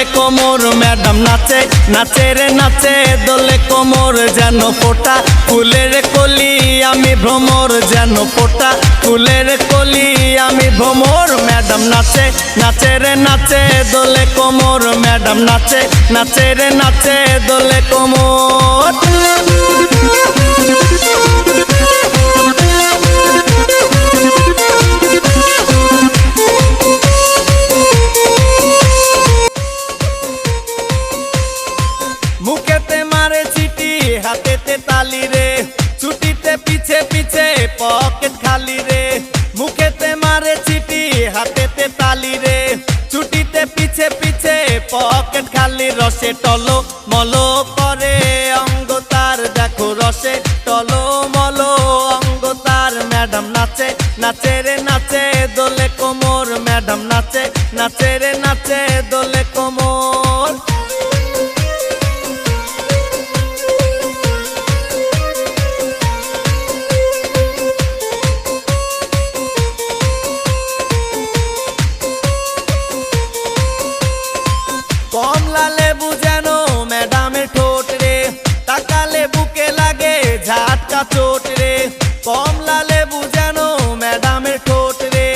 দোলে কোমর ম্যাডাম নাচে নাচে রে নাচে দোলে কোমর যেন ফোটা ফুলের কলি আমি ভ্রমর যেন ফোটা ফুলের কলি আমি ভ্রমর ম্যাডাম নাচে নাচে রে নাচে দোলে কোমর ম্যাডাম নাচে নাচে রে নাচে দোলে কোমর। মুখেতে মারে চিটি হাতেতে তালি রে ছুটিতে পিছে পিছে পকেট খালি রে মুখেতে মারে চিটি হাতেতে তালি রে ছুটিতে পিছে পিছে পকেট খালি রসে টলো মলো করে অঙ্গ তার দেখো রসে টলো মলো অঙ্গ তার ম্যাডাম নাচে নাচে রে নাচে দোলে কোমর ম্যাডাম নাচে নাচে রে নাচে দোলে কোমর। কমলা লেবু যেন ম্যাডামের ঠোঁট রে তাকালে বুকে লাগে ঝাটকা চোট রে কমলা লেবু যেন ম্যাডামের ঠোঁট রে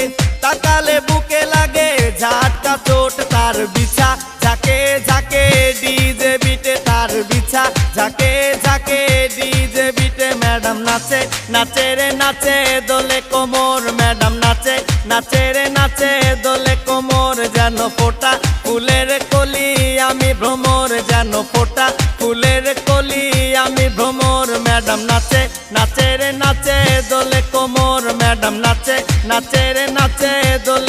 তাকালে বুকে লাগে ঝাটকা চোট তার বিছা ঝাঁকে ঝাঁকে ডিজে বিটে তার বিছা ঝাঁকে ঝাঁকে ডিজে বিটে ম্যাডাম নাচে নাচে রে নাচে দোলে কোমর ম্যাডাম নাচে নাচে রে নাচে দোলে কোমর যেন ফোটা ফুলের কলি আমি ভ্রমর যেন ফোটা ফুলের কলি আমি ভ্রমর ম্যাডাম নাচে নাচে রে নাচে দোলে কোমর ম্যাডাম নাচে নাচে রে নাচে দোলে